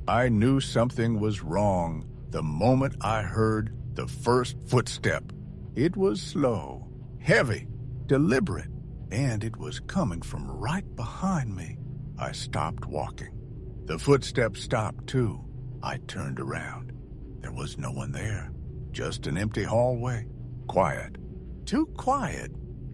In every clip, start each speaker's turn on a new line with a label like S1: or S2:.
S1: I knew something was wrong the moment I heard the first footstep. It was slow, heavy, deliberate, and it was coming from right behind me. I stopped walking. The footsteps stopped too. I turned around. There was no one there, just an empty hallway. Quiet. Too quiet,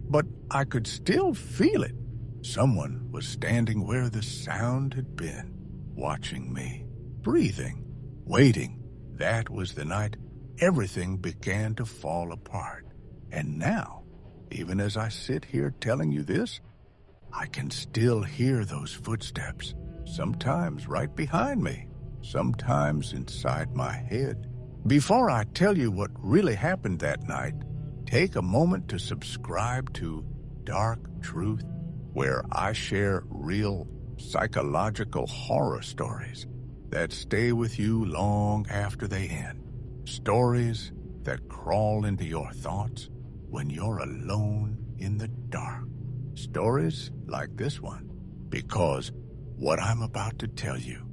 S1: but I could still feel it. Someone was standing where the sound had been, watching me, breathing, waiting. That was the night everything began to fall apart. And now, even as I sit here telling you this, I can still hear those footsteps, sometimes right behind me, sometimes inside my head. Before I tell you what really happened that night, take a moment to subscribe to Dark Truth, where I share real psychological horror stories that stay with you long after they end. Stories that crawl into your thoughts when you're alone in the dark. Stories like this one, because what I'm about to tell you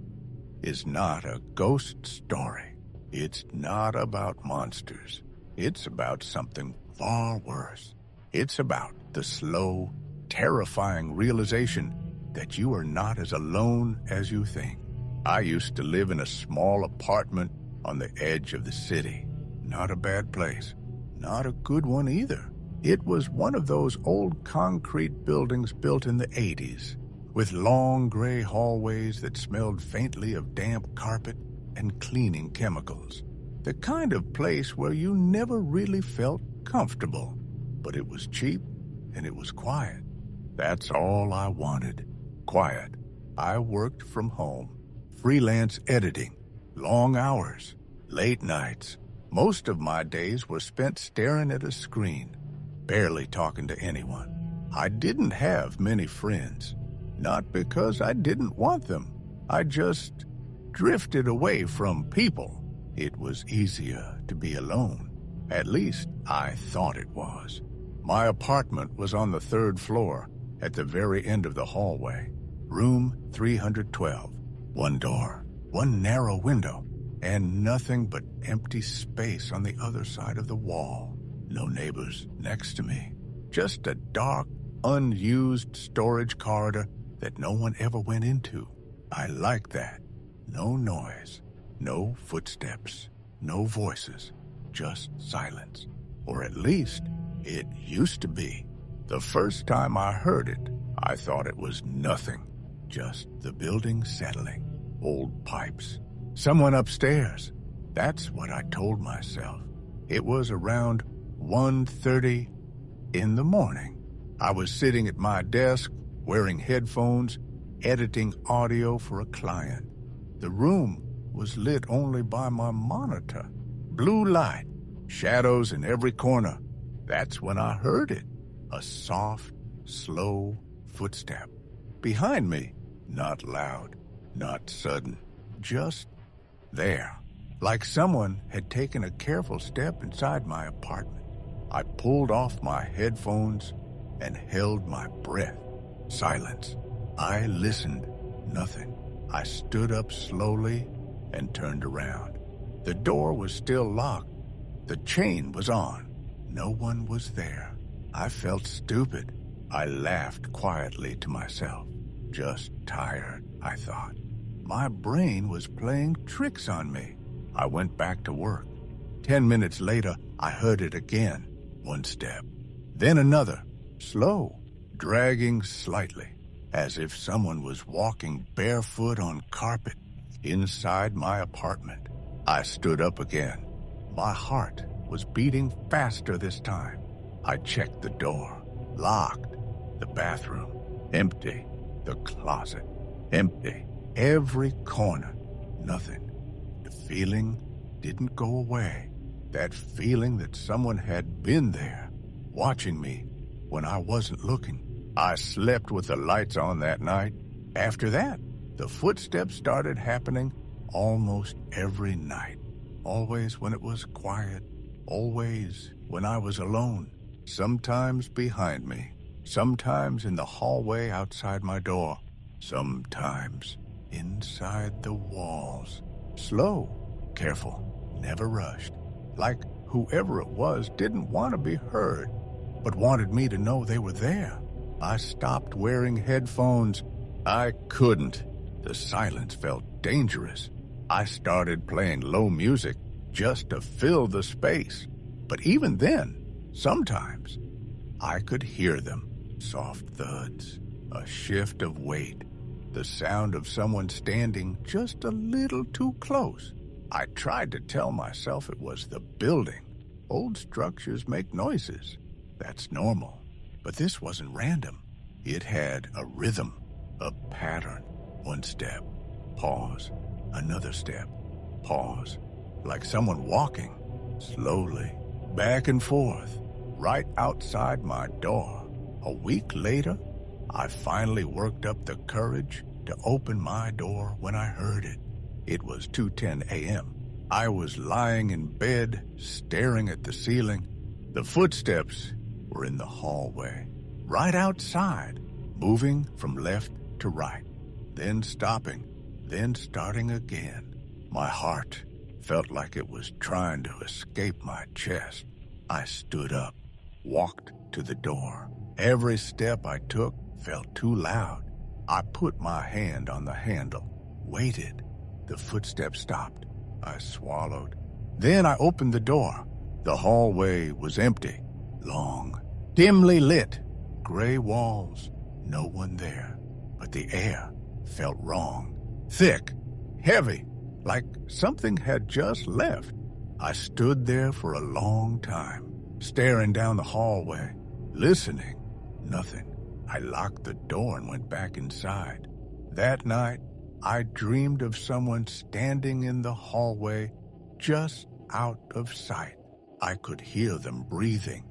S1: is not a ghost story. It's not about monsters. It's about something far worse. It's about the slow, terrifying realization that you are not as alone as you think. I used to live in a small apartment on the edge of the city. Not a bad place. Not a good one either. It was one of those old concrete buildings built in the 80s, with long gray hallways that smelled faintly of damp carpet and cleaning chemicals. The kind of place where you never really felt comfortable, but it was cheap and it was quiet. That's all I wanted. Quiet. I worked from home, freelance editing, long hours, late nights. Most of my days were spent staring at a screen, barely talking to anyone. I didn't have many friends, not because I didn't want them. I just drifted away from people. It was easier to be alone. At least I thought it was. My apartment was on the 3rd floor, at the very end of the hallway. Room 312. One door, one narrow window, and nothing but empty space on the other side of the wall. No neighbors next to me. Just a dark, unused storage corridor that no one ever went into. I like that. No noise, no footsteps, no voices, just silence. Or at least, it used to be. The first time I heard it, I thought it was nothing. Just the building settling. Old pipes. Someone upstairs. That's what I told myself. It was around 1:30 in the morning. I was sitting at my desk, wearing headphones, editing audio for a client. The room was lit only by my monitor. Blue light, shadows in every corner. That's when I heard it. A soft, slow footstep. Behind me, not loud, not sudden, just there. Like someone had taken a careful step inside my apartment. I pulled off my headphones and held my breath. Silence. I listened. Nothing. I stood up slowly and turned around. The door was still locked. The chain was on. No one was there. I felt stupid. I laughed quietly to myself. Just tired, I thought. My brain was playing tricks on me. I went back to work. 10 minutes later, I heard it again. One step. Then another. Slow. Dragging slightly. As if someone was walking barefoot on carpet inside my apartment. I stood up again. My heart was beating faster this time. I checked the door. Locked. The bathroom. Empty. The closet. Empty. Every corner. Nothing. The feeling didn't go away. That feeling that someone had been there, watching me when I wasn't looking. I slept with the lights on that night. After that, the footsteps started happening almost every night. Always when it was quiet. Always when I was alone. Sometimes behind me. Sometimes in the hallway outside my door. Sometimes inside the walls. Slow, careful, never rushed. Like whoever it was didn't want to be heard, but wanted me to know they were there. I stopped wearing headphones. I couldn't. The silence felt dangerous. I started playing low music just to fill the space. But even then, sometimes, I could hear them. Soft thuds, a shift of weight, the sound of someone standing just a little too close. I tried to tell myself it was the building. Old structures make noises. That's normal. But this wasn't random. It had a rhythm, a pattern. One step, pause. Another step, pause. Like someone walking, slowly, back and forth, right outside my door. A week later, I finally worked up the courage to open my door when I heard it. It was 2:10 a.m. I was lying in bed, staring at the ceiling. The footsteps were in the hallway, right outside, moving from left to right, then stopping, then starting again. My heart felt like it was trying to escape my chest. I stood up, walked to the door. Every step I took felt too loud. I put my hand on the handle, waited. The footsteps stopped. I swallowed. Then I opened the door. The hallway was empty, long, dimly lit, gray walls, no one there. But the air felt wrong, thick, heavy, like something had just left. I stood there for a long time, staring down the hallway, listening. Nothing. I locked the door and went back inside. That night, I dreamed of someone standing in the hallway, just out of sight. I could hear them breathing,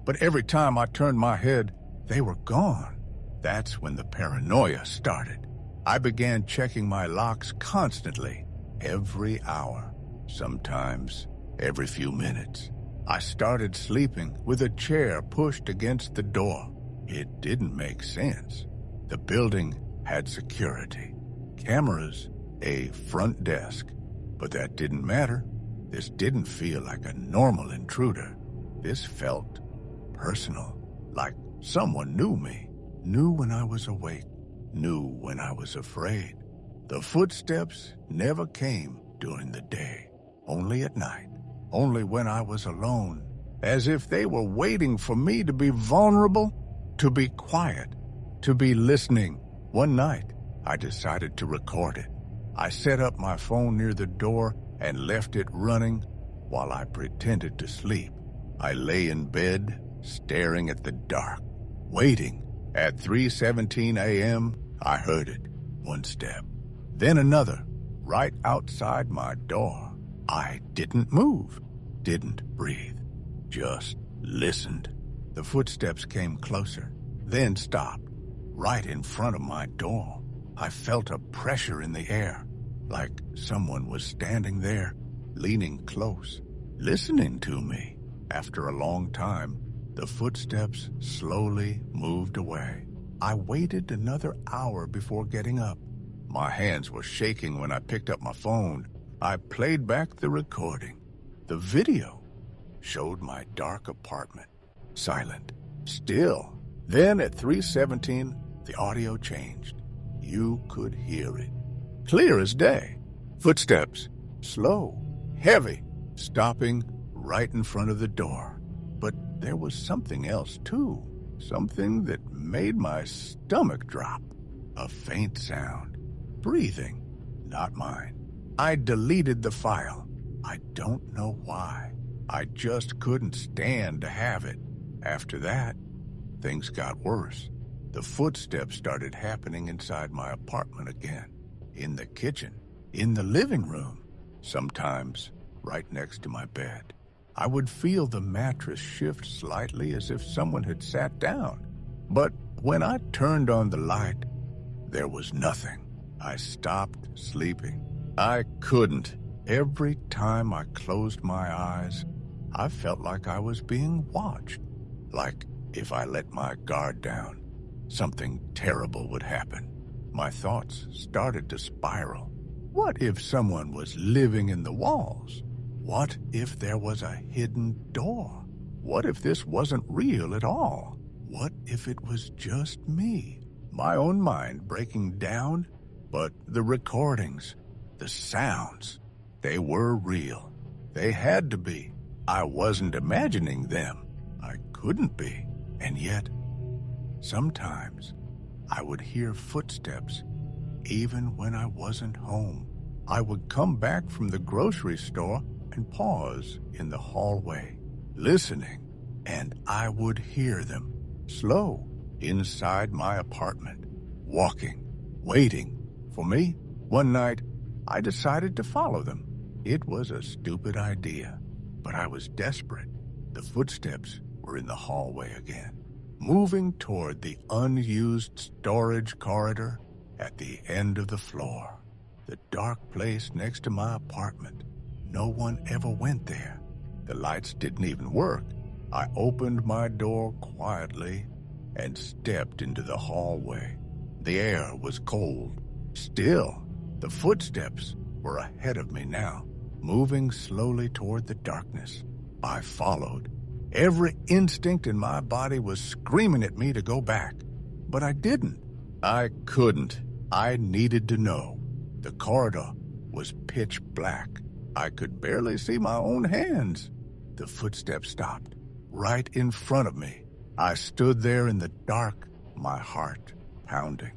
S1: but every time I turned my head, they were gone. That's when the paranoia started. I began checking my locks constantly, every hour, sometimes every few minutes. I started sleeping with a chair pushed against the door. It didn't make sense. The building had security, cameras, a front desk. But that didn't matter. This didn't feel like a normal intruder. This felt personal, like someone knew me, knew when I was awake, knew when I was afraid. The footsteps never came during the day, only at night, only when I was alone, as if they were waiting for me to be vulnerable, to be quiet, to be listening. One night, I decided to record it. I set up my phone near the door and left it running while I pretended to sleep. I lay in bed, staring at the dark, waiting. At 3:17 a.m., I heard it. One step, then another, right outside my door. I didn't move, didn't breathe, just listened. The footsteps came closer, then stopped, right in front of my door. I felt a pressure in the air, like someone was standing there, leaning close, listening to me. After a long time, the footsteps slowly moved away. I waited another hour before getting up. My hands were shaking when I picked up my phone. I played back the recording. The video showed my dark apartment, silent, still. Then at 3:17, the audio changed. You could hear it, clear as day. Footsteps, slow, heavy, stopping right in front of the door. But there was something else too, something that made my stomach drop. A faint sound, breathing, not mine. I deleted the file. I don't know why. I just couldn't stand to have it. After that, things got worse. The footsteps started happening inside my apartment again, in the kitchen, in the living room, sometimes right next to my bed. I would feel the mattress shift slightly as if someone had sat down. But when I turned on the light, there was nothing. I stopped sleeping. I couldn't. Every time I closed my eyes, I felt like I was being watched. Like if I let my guard down, something terrible would happen. My thoughts started to spiral. What if someone was living in the walls? What if there was a hidden door? What if this wasn't real at all? What if it was just me? My own mind breaking down, but the recordings, the sounds, they were real. They had to be. I wasn't imagining them. I couldn't be. And yet, sometimes I would hear footsteps even when I wasn't home. I would come back from the grocery store and pause in the hallway, listening, and I would hear them, slow, inside my apartment, walking, waiting for me. One night, I decided to follow them. It was a stupid idea, but I was desperate. The footsteps were in the hallway again, moving toward the unused storage corridor at the end of the floor. The dark place next to my apartment. No one ever went there. The lights didn't even work. I opened my door quietly and stepped into the hallway. The air was cold. Still, the footsteps were ahead of me now, moving slowly toward the darkness. I followed. Every instinct in my body was screaming at me to go back, but I didn't. I couldn't. I needed to know. The corridor was pitch black. I could barely see my own hands. The footsteps stopped right in front of me. I stood there in the dark, my heart pounding.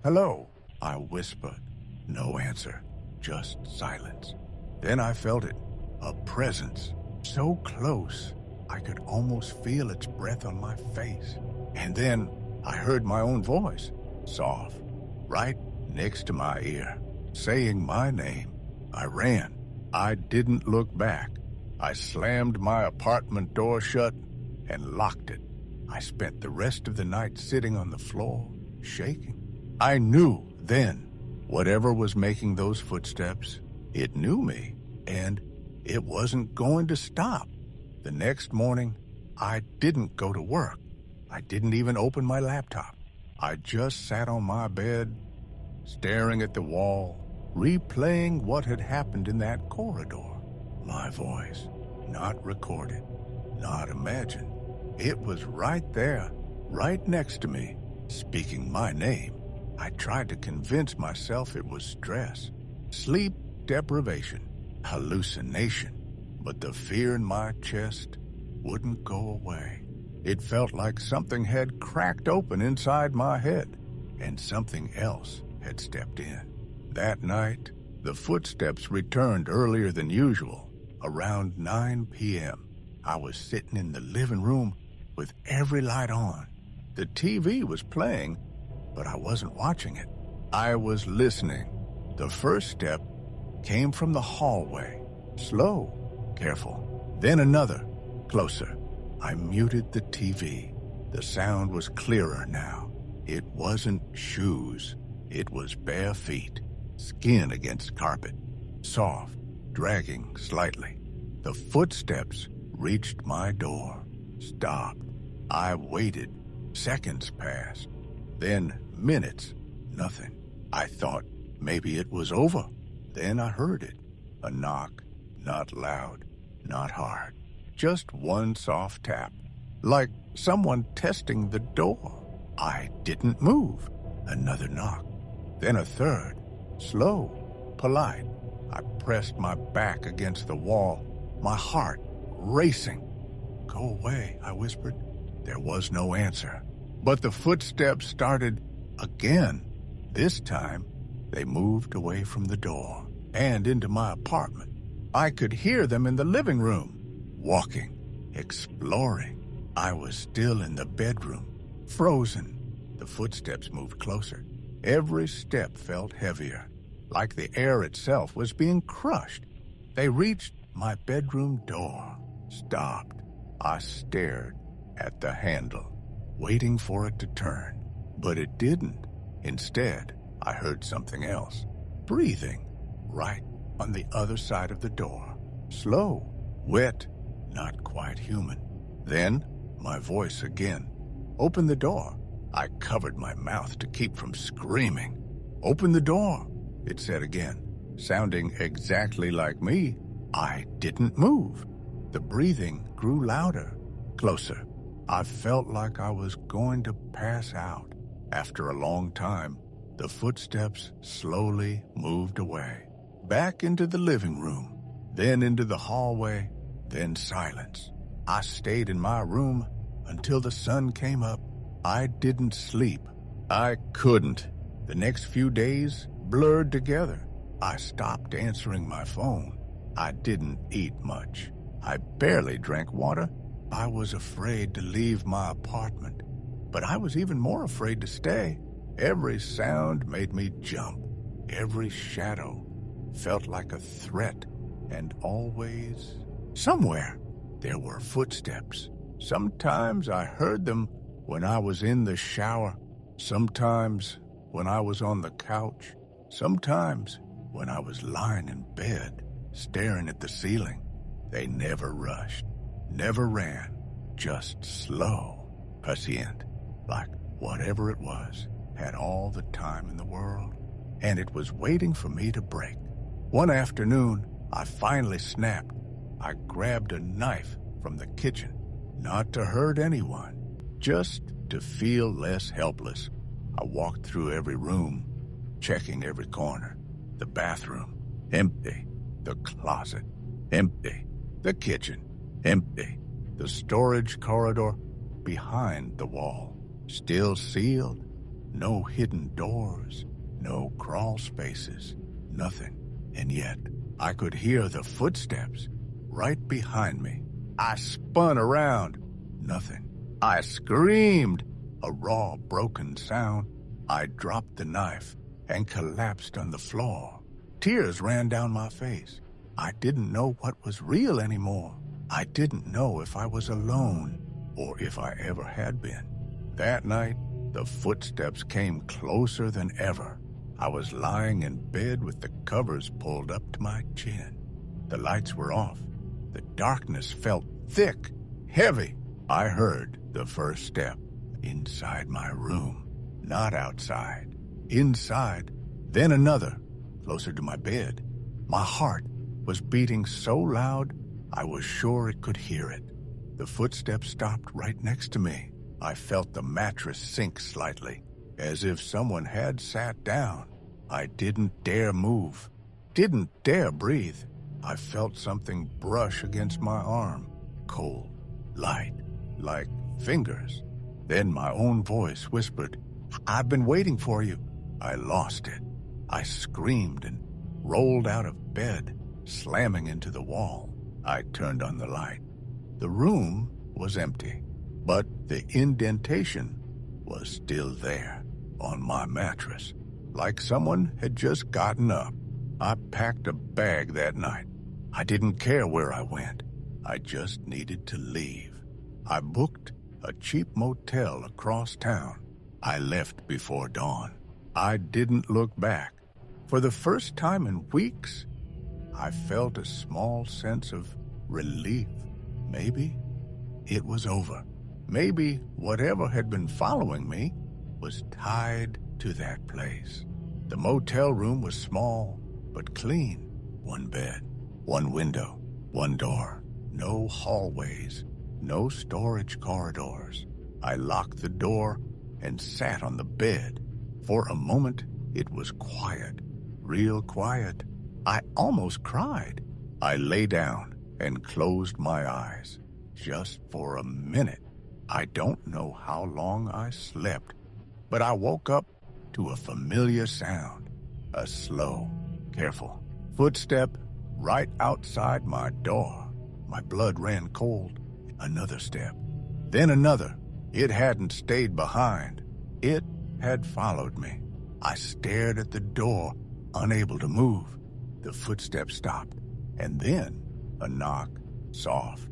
S1: "Hello," I whispered. No answer, just silence. Then I felt it, a presence, so close I could almost feel its breath on my face. And then I heard my own voice, soft, right next to my ear, saying my name. I ran. I didn't look back. I slammed my apartment door shut and locked it. I spent the rest of the night sitting on the floor, shaking. I knew then, whatever was making those footsteps, it knew me, and it wasn't going to stop. The next morning, I didn't go to work. I didn't even open my laptop. I just sat on my bed, staring at the wall, replaying what had happened in that corridor. My voice, not recorded, not imagined. It was right there, right next to me, speaking my name. I tried to convince myself it was stress, sleep deprivation, hallucination, but the fear in my chest wouldn't go away. It felt like something had cracked open inside my head, and something else had stepped in. That night, the footsteps returned earlier than usual, around 9 p.m. I was sitting in the living room with every light on. The TV was playing, but I wasn't watching it. I was listening. The first step came from the hallway, slow, careful. Then another, closer. I muted the TV. The sound was clearer now. It wasn't shoes. It was bare feet, skin against carpet, soft, dragging slightly. The footsteps reached my door, stopped. I waited. Seconds passed. Then minutes, nothing. I thought maybe it was over. Then I heard it. A knock, not loud, not hard. Just one soft tap, like someone testing the door. I didn't move. Another knock. Then a third, slow, polite. I pressed my back against the wall, my heart racing. "Go away," I whispered. There was no answer. But the footsteps started again. This time, they moved away from the door and into my apartment. I could hear them in the living room, walking, exploring. I was still in the bedroom, frozen. The footsteps moved closer. Every step felt heavier, like the air itself was being crushed. They reached my bedroom door, stopped. I stared at the handle, waiting for it to turn, but it didn't. Instead, I heard something else, breathing, right on the other side of the door. Slow, wet, not quite human. Then, my voice again. "Open the door." I covered my mouth to keep from screaming. Open the door, it said again. Sounding exactly like me, I didn't move. The breathing grew louder, closer. I felt like I was going to pass out. After a long time, the footsteps slowly moved away. Back into the living room, then into the hallway, then silence. I stayed in my room until the sun came up. I didn't sleep. I couldn't. The next few days blurred together. I stopped answering my phone. I didn't eat much. I barely drank water. I was afraid to leave my apartment, but I was even more afraid to stay. Every sound made me jump. Every shadow felt like a threat, and always, somewhere, there were footsteps. Sometimes I heard them when I was in the shower, sometimes when I was on the couch, sometimes when I was lying in bed, staring at the ceiling. They never rushed, never ran, just slow, patient, like whatever it was had all the time in the world, and it was waiting for me to break. One afternoon, I finally snapped. I grabbed a knife from the kitchen, not to hurt anyone, just to feel less helpless. I walked through every room, checking every corner. The bathroom, empty. The closet, empty. The kitchen, empty. The storage corridor behind the wall, still sealed. No hidden doors, no crawl spaces, nothing. And yet, I could hear the footsteps right behind me. I spun around. Nothing. I screamed, a raw, broken sound. I dropped the knife and collapsed on the floor. Tears ran down my face. I didn't know what was real anymore. I didn't know if I was alone or if I ever had been. That night, the footsteps came closer than ever. I was lying in bed with the covers pulled up to my chin. The lights were off. The darkness felt thick, heavy. I heard the first step inside my room, not outside. Inside, then another, closer to my bed. My heart was beating so loud, I was sure it could hear it. The footsteps stopped right next to me. I felt the mattress sink slightly, as if someone had sat down. I didn't dare move, didn't dare breathe. I felt something brush against my arm, cold, light, like fingers. Then my own voice whispered, "I've been waiting for you." I lost it. I screamed and rolled out of bed, slamming into the wall. I turned on the light. The room was empty, but the indentation was still there on my mattress, like someone had just gotten up. I packed a bag that night. I didn't care where I went. I just needed to leave. I booked a cheap motel across town. I left before dawn. I didn't look back. For the first time in weeks, I felt a small sense of relief. Maybe it was over. Maybe whatever had been following me was tied to that place. The motel room was small, but clean. One bed, one window, one door. No hallways, no storage corridors. I locked the door and sat on the bed. For a moment, it was quiet, real quiet. I almost cried. I lay down and closed my eyes, just for a minute. I don't know how long I slept, but I woke up to a familiar sound, a slow, careful footstep right outside my door. My blood ran cold. Another step, then another. It hadn't stayed behind. It had followed me. I stared at the door, unable to move. The footsteps stopped, and then a knock, soft,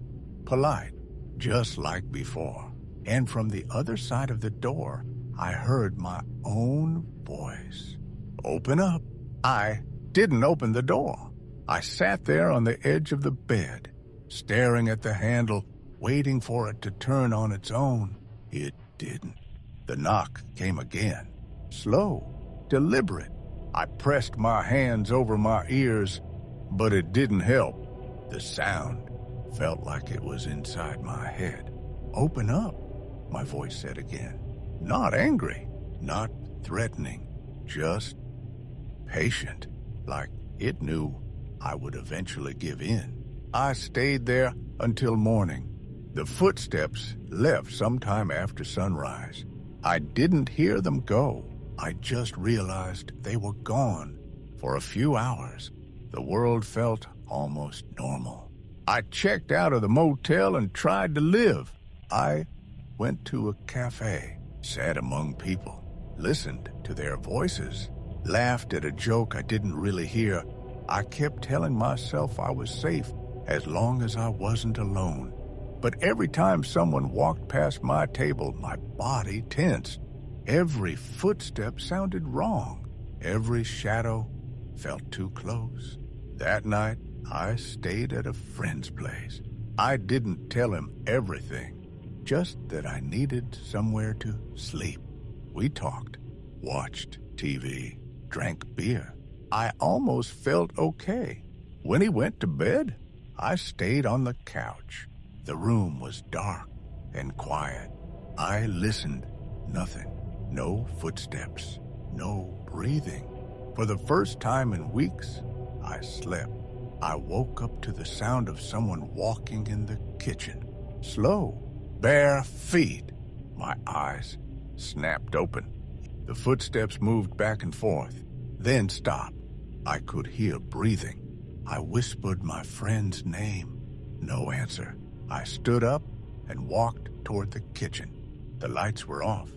S1: polite, just like before. And from the other side of the door, I heard my own voice. "Open up." I didn't open the door. I sat there on the edge of the bed, staring at the handle, waiting for it to turn on its own. It didn't. The knock came again, slow, deliberate. I pressed my hands over my ears, but it didn't help. The sound felt like it was inside my head. "Open up," my voice said again. Not angry, not threatening, just patient, like it knew I would eventually give in. I stayed there until morning. The footsteps left sometime after sunrise. I didn't hear them go. I just realized they were gone. For a few hours, the world felt almost normal. I checked out of the motel and tried to live. I went to a cafe, sat among people, listened to their voices, laughed at a joke I didn't really hear. I kept telling myself I was safe as long as I wasn't alone. But every time someone walked past my table, my body tensed. Every footstep sounded wrong. Every shadow felt too close. That night, I stayed at a friend's place. I didn't tell him everything, just that I needed somewhere to sleep. We talked, watched TV, drank beer. I almost felt okay. When he went to bed, I stayed on the couch. The room was dark and quiet. I listened. Nothing. No footsteps. No breathing. For the first time in weeks, I slept. I woke up to the sound of someone walking in the kitchen. Slow, bare feet. My eyes snapped open. The footsteps moved back and forth, then stopped. I could hear breathing. I whispered my friend's name. No answer. I stood up and walked toward the kitchen. The lights were off.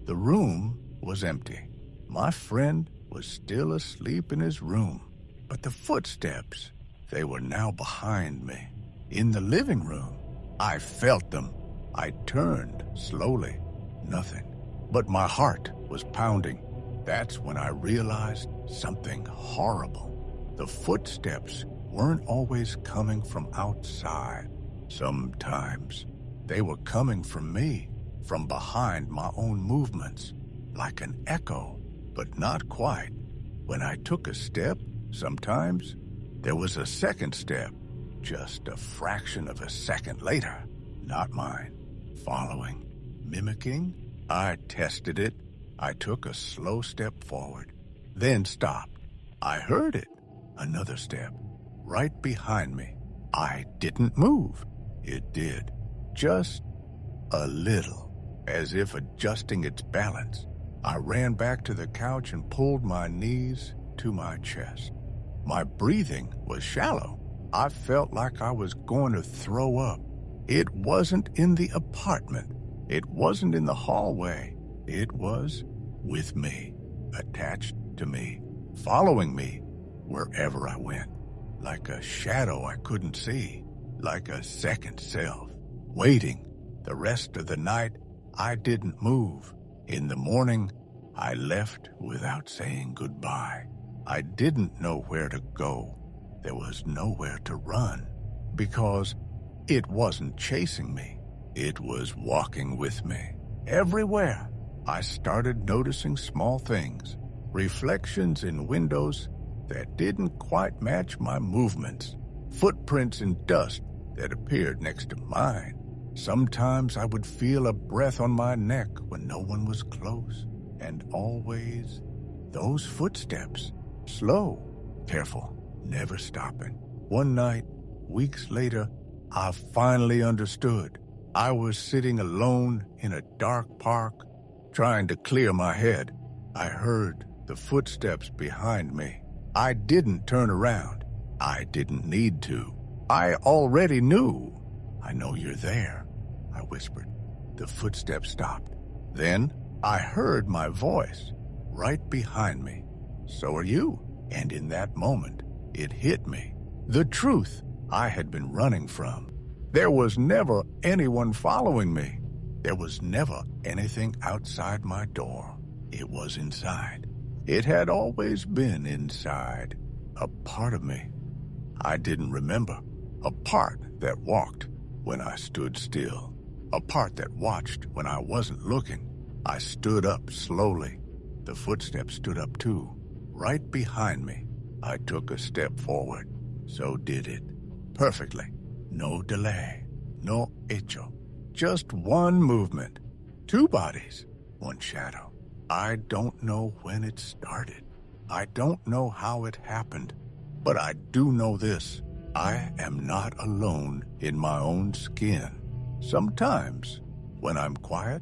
S1: The room was empty. My friend was still asleep in his room. But the footsteps, they were now behind me. In the living room, I felt them. I turned slowly. Nothing. But my heart was pounding. That's when I realized something horrible. The footsteps weren't always coming from outside. Sometimes they were coming from me, from behind my own movements, like an echo, but not quite. When I took a step, sometimes there was a second step, just a fraction of a second later. Not mine. Following, mimicking. I tested it. I took a slow step forward, then stopped. I heard it. Another step, right behind me. I didn't move. It did. Just a little, as if adjusting its balance. I ran back to the couch and pulled my knees to my chest. My breathing was shallow. I felt like I was going to throw up. It wasn't in the apartment. It wasn't in the hallway. It was with me, attached to me, following me wherever I went, like a shadow I couldn't see, like a second self, waiting. The rest of the night, I didn't move. In the morning, I left without saying goodbye. I didn't know where to go. There was nowhere to run, because it wasn't chasing me. It was walking with me. Everywhere, I started noticing small things, reflections in windows that didn't quite match my movements, footprints in dust that appeared next to mine. Sometimes I would feel a breath on my neck when no one was close, and always those footsteps, slow, careful, never stopping. One night, weeks later, I finally understood. I was sitting alone in a dark park, trying to clear my head. I heard the footsteps behind me. I didn't turn around. I didn't need to. I already knew. "I know you're there," I whispered. The footsteps stopped. Then I heard my voice right behind me. "So are you." And in that moment, it hit me. The truth I had been running from. There was never anyone following me. There was never anything outside my door. It was inside. It had always been inside. A part of me I didn't remember. A part that walked when I stood still. A part that watched when I wasn't looking. I stood up slowly. The footsteps stood up too, right behind me. I took a step forward. So did it. Perfectly. No delay. No echo. Just one movement. Two bodies. One shadow. I don't know when it started. I don't know how it happened. But I do know this. I am not alone in my own skin. Sometimes, when I'm quiet,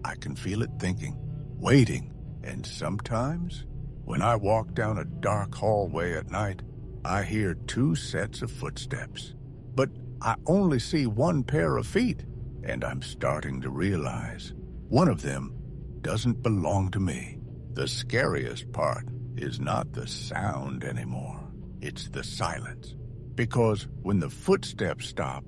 S1: I can feel it thinking, waiting. And sometimes, when I walk down a dark hallway at night, I hear two sets of footsteps. But I only see one pair of feet, and I'm starting to realize one of them doesn't belong to me. The scariest part is not the sound anymore. It's the silence. Because when the footsteps stop,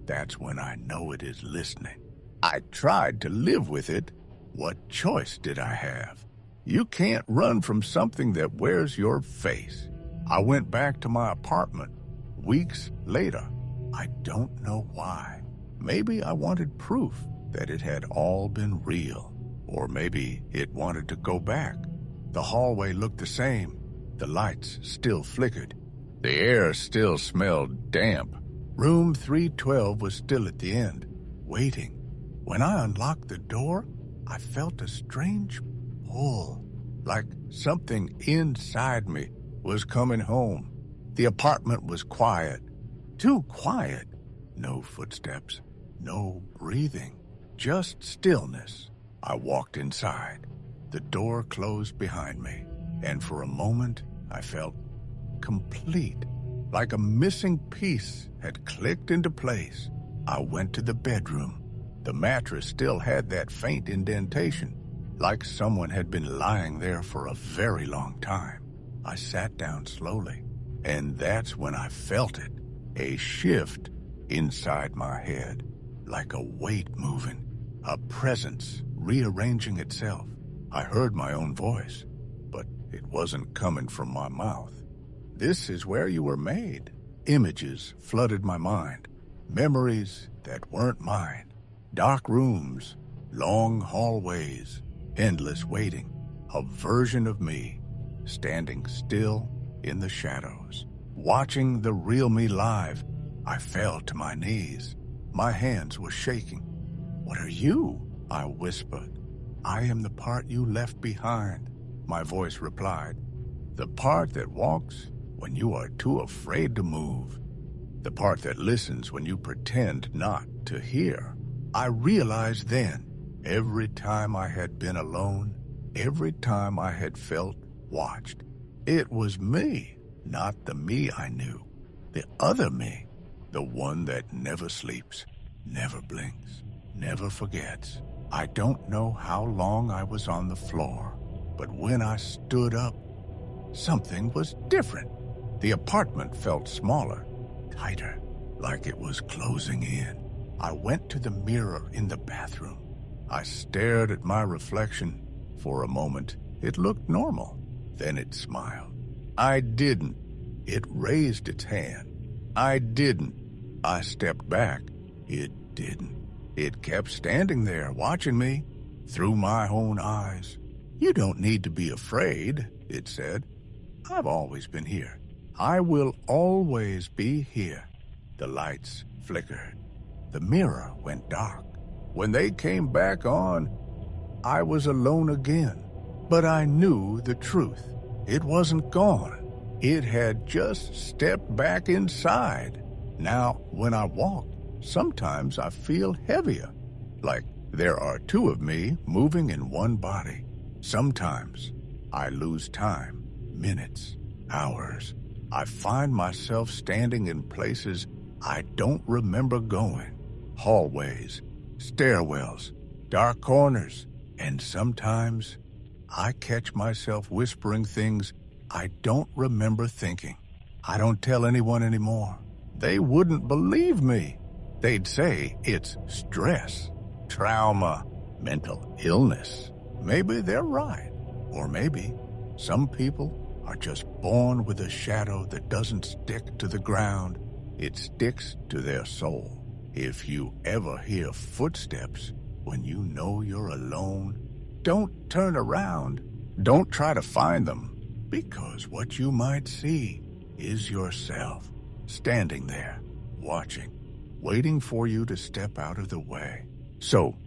S1: that's when I know it is listening. I tried to live with it. What choice did I have? You can't run from something that wears your face. I went back to my apartment weeks later. I don't know why. Maybe I wanted proof that it had all been real. Or maybe it wanted to go back. The hallway looked the same. The lights still flickered. The air still smelled damp. Room 312 was still at the end, waiting. When I unlocked the door, I felt a strange pull, like something inside me was coming home. The apartment was quiet, too quiet. No footsteps, no breathing, just stillness. I walked inside. The door closed behind me, and for a moment I felt complete, like a missing piece had clicked into place. I went to the bedroom. The mattress still had that faint indentation, like someone had been lying there for a very long time. I sat down slowly, and that's when I felt it, a shift inside my head, like a weight moving, a presence rearranging itself. I heard my own voice, but it wasn't coming from my mouth. This is where you were made. Images flooded my mind, memories that weren't mine. Dark rooms, long hallways, endless waiting. A version of me, standing still in the shadows, watching the real me live. I fell to my knees. My hands were shaking. "What are you?" I whispered. "I am the part you left behind," my voice replied. "The part that walks when you are too afraid to move. The part that listens when you pretend not to hear." I realized then, every time I had been alone, every time I had felt watched, it was me, not the me I knew. The other me, the one that never sleeps, never blinks, never forgets. I don't know how long I was on the floor, but when I stood up, something was different. The apartment felt smaller, tighter, like it was closing in. I went to the mirror in the bathroom. I stared at my reflection. For a moment, it looked normal. Then it smiled. I didn't. It raised its hand. I didn't. I stepped back. It didn't. It kept standing there, watching me, through my own eyes. "You don't need to be afraid," it said. "I've always been here. I will always be here." The lights flickered. The mirror went dark. When they came back on, I was alone again. But I knew the truth. It wasn't gone. It had just stepped back inside. Now, when I walk, sometimes I feel heavier, like there are two of me moving in one body. Sometimes I lose time, minutes, hours. I find myself standing in places I don't remember going. Hallways, stairwells, dark corners, and sometimes I catch myself whispering things I don't remember thinking. I don't tell anyone anymore. They wouldn't believe me. They'd say it's stress, trauma, mental illness. Maybe they're right. Or maybe some people are just born with a shadow that doesn't stick to the ground. It sticks to their soul. If you ever hear footsteps when you know you're alone, don't turn around. Don't try to find them. Because what you might see is yourself, standing there, watching, waiting for you to step out of the way, so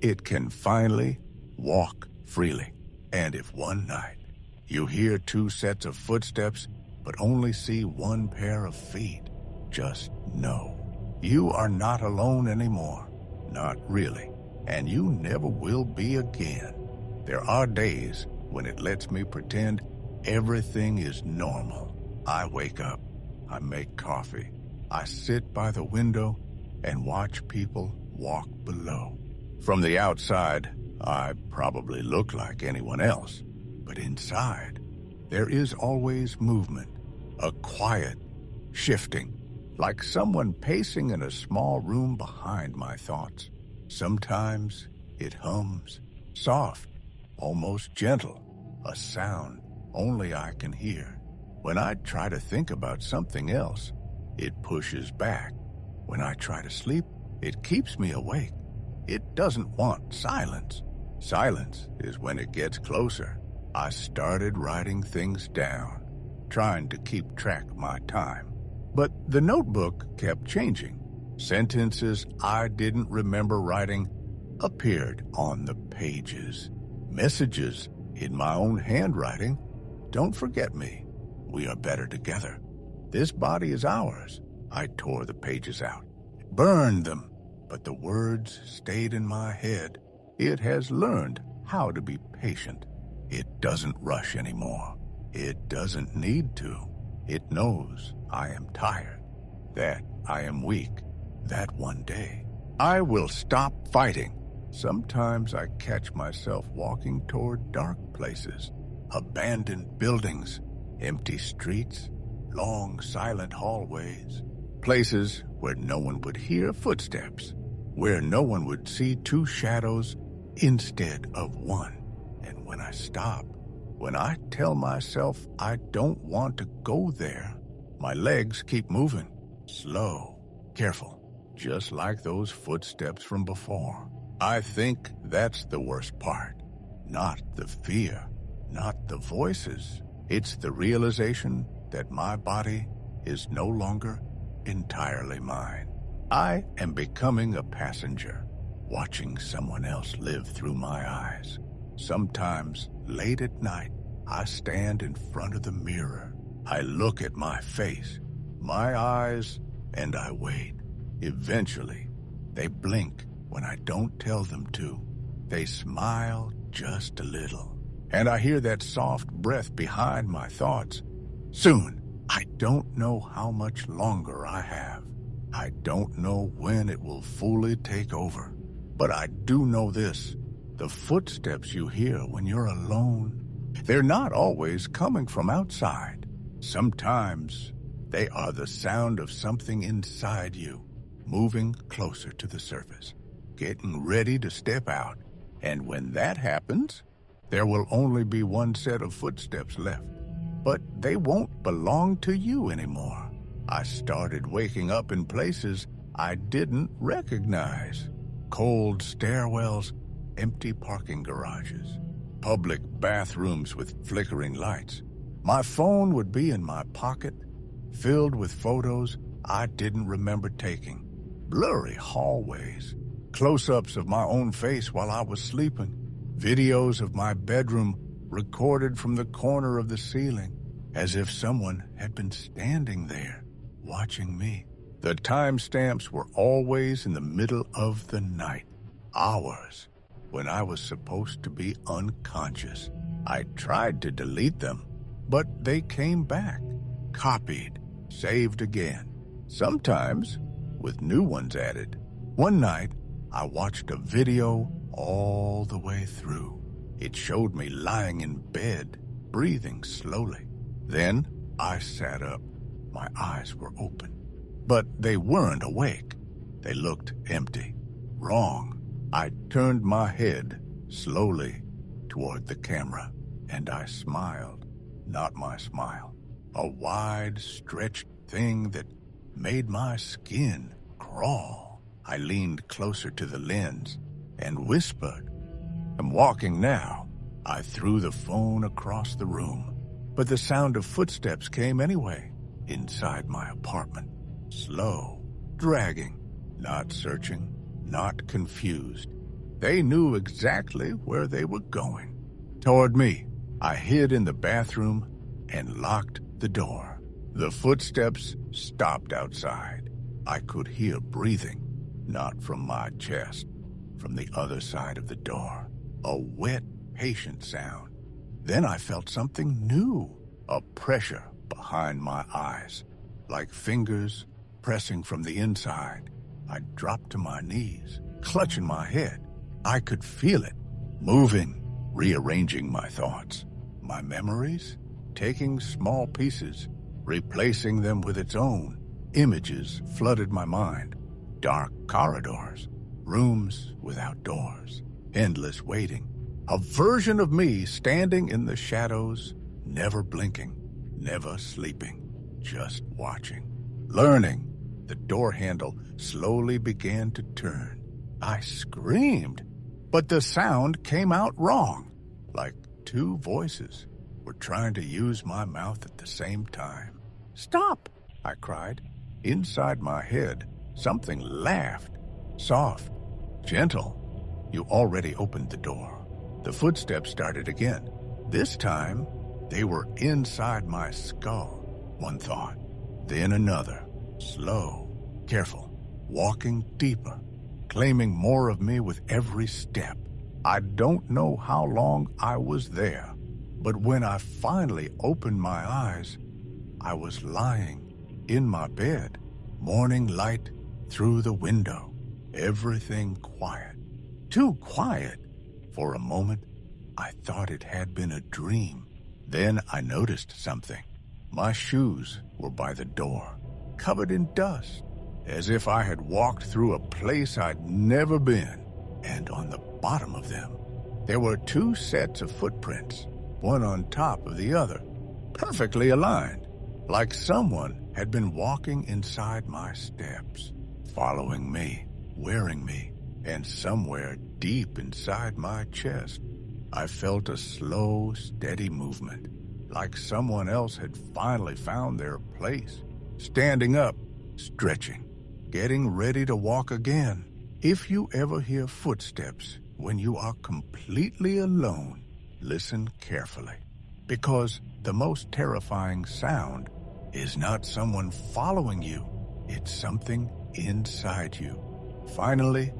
S1: it can finally walk freely. And if one night you hear two sets of footsteps but only see one pair of feet, just know you are not alone anymore. Not really. And you never will be again. There are days when it lets me pretend everything is normal. I wake up, I make coffee, I sit by the window and watch people walk below. From the outside, I probably look like anyone else, but inside, there is always movement, a quiet shifting, like someone pacing in a small room behind my thoughts. Sometimes it hums, soft, almost gentle, a sound only I can hear. When I try to think about something else, it pushes back. When I try to sleep, it keeps me awake. It doesn't want silence. Silence is when it gets closer. I started writing things down, trying to keep track of my time. But the notebook kept changing. Sentences I didn't remember writing appeared on the pages. Messages in my own handwriting. Don't forget me. We are better together. This body is ours. I tore the pages out, burned them, but the words stayed in my head. It has learned how to be patient. It doesn't rush anymore. It doesn't need to. It knows I am tired, that I am weak, that one day I will stop fighting. Sometimes I catch myself walking toward dark places, abandoned buildings, empty streets, long silent hallways, places where no one would hear footsteps, where no one would see two shadows instead of one. And when I stop, when I tell myself I don't want to go there, my legs keep moving, slow, careful, just like those footsteps from before. I think that's the worst part. Not the fear, not the voices. It's the realization that my body is no longer entirely mine. I am becoming a passenger, watching someone else live through my eyes. Sometimes, late at night, I stand in front of the mirror. I look at my face, my eyes, and I wait. Eventually, they blink when I don't tell them to. They smile just a little, and I hear that soft breath behind my thoughts. Soon, I don't know how much longer I have. I don't know when it will fully take over. But I do know this. The footsteps you hear when you're alone, they're not always coming from outside. Sometimes they are the sound of something inside you, moving closer to the surface, getting ready to step out. And when that happens, there will only be one set of footsteps left. But they won't belong to you anymore. I started waking up in places I didn't recognize. Cold stairwells, empty parking garages, public bathrooms with flickering lights. My phone would be in my pocket, filled with photos I didn't remember taking. Blurry hallways, close-ups of my own face while I was sleeping, videos of my bedroom recorded from the corner of the ceiling, as if someone had been standing there, watching me. The timestamps were always in the middle of the night, hours when I was supposed to be unconscious. I tried to delete them, but they came back, copied, saved again, sometimes with new ones added. One night, I watched a video all the way through. It showed me lying in bed, breathing slowly. Then I sat up. My eyes were open, but they weren't awake. They looked empty, wrong. I turned my head slowly toward the camera, and I smiled. Not my smile. A wide, stretched thing that made my skin crawl. I leaned closer to the lens and whispered, "I'm walking now." I threw the phone across the room. But the sound of footsteps came anyway, inside my apartment. Slow, dragging, not searching, not confused. They knew exactly where they were going. Toward me. I hid in the bathroom and locked the door. The footsteps stopped outside. I could hear breathing, not from my chest, from the other side of the door. A wet, patient sound. Then I felt something new, a pressure behind my eyes, like fingers pressing from the inside. I dropped to my knees, clutching my head. I could feel it, moving, rearranging my thoughts, my memories, taking small pieces, replacing them with its own. Images flooded my mind. Dark corridors, rooms without doors, endless waiting. A version of me standing in the shadows, never blinking, never sleeping, just watching. Learning. The door handle slowly began to turn. I screamed, but the sound came out wrong, like two voices were trying to use my mouth at the same time. "Stop!" I cried. Inside my head, something laughed, soft, gentle. You already opened the door. The footsteps started again. This time, they were inside my skull. One thought, then another. Slow, careful, walking deeper, claiming more of me with every step. I don't know how long I was there, but when I finally opened my eyes, I was lying in my bed, morning light through the window, everything quiet, too quiet. For a moment, I thought it had been a dream. Then I noticed something. My shoes were by the door, covered in dust, as if I had walked through a place I'd never been. And on the bottom of them, there were two sets of footprints, one on top of the other, perfectly aligned, like someone had been walking inside my steps, following me, wearing me, and somewhere deep inside my chest, I felt a slow, steady movement, like someone else had finally found their place, standing up, stretching, getting ready to walk again. If you ever hear footsteps when you are completely alone, listen carefully, because the most terrifying sound is not someone following you, it's something inside you. Finally,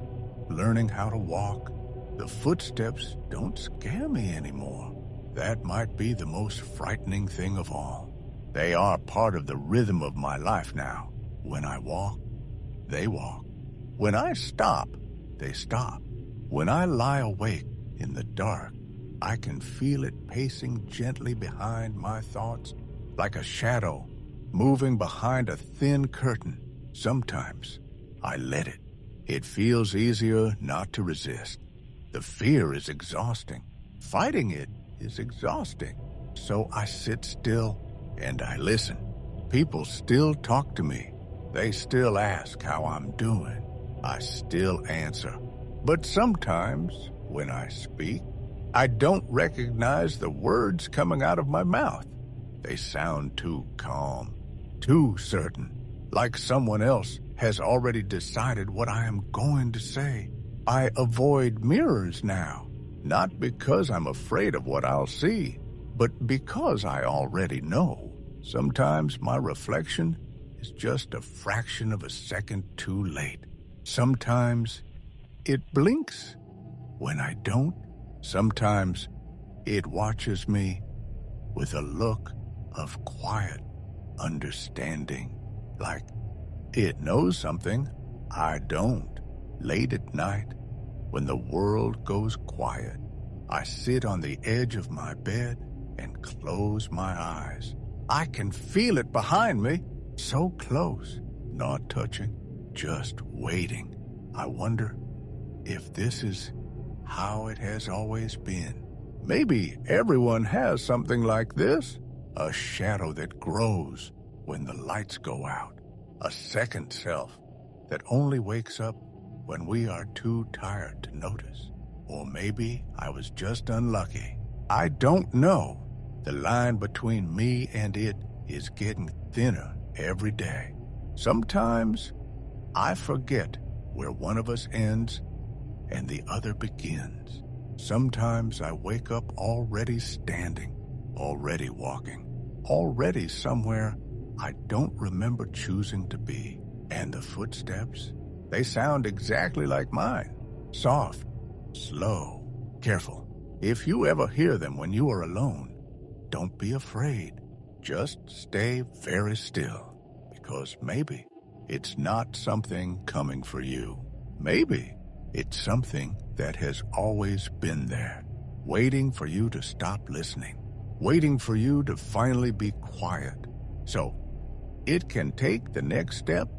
S1: learning how to walk, the footsteps don't scare me anymore. That might be the most frightening thing of all. They are part of the rhythm of my life now. When I walk, they walk. When I stop, they stop. When I lie awake in the dark, I can feel it pacing gently behind my thoughts, like a shadow moving behind a thin curtain. Sometimes I let it. It feels easier not to resist. The fear is exhausting. Fighting it is exhausting. So I sit still and I listen. People still talk to me. They still ask how I'm doing. I still answer. But sometimes, when I speak, I don't recognize the words coming out of my mouth. They sound too calm, too certain, like someone else has already decided what I am going to say. I avoid mirrors now, not because I'm afraid of what I'll see, but because I already know. Sometimes my reflection is just a fraction of a second too late. Sometimes it blinks when I don't. Sometimes it watches me with a look of quiet understanding, like it knows something I don't. Late at night, when the world goes quiet, I sit on the edge of my bed and close my eyes. I can feel it behind me, so close, not touching, just waiting. I wonder if this is how it has always been. Maybe everyone has something like this, a shadow that grows when the lights go out, a second self that only wakes up when we are too tired to notice. Or maybe I was just unlucky. I don't know. The line between me and it is getting thinner every day. Sometimes I forget where one of us ends and the other begins. Sometimes I wake up already standing, already walking, already somewhere I don't remember choosing to be. And the footsteps, they sound exactly like mine. Soft, slow, careful. If you ever hear them when you are alone, don't be afraid. Just stay very still, because maybe it's not something coming for you. Maybe it's something that has always been there, waiting for you to stop listening, waiting for you to finally be quiet, so it can take the next step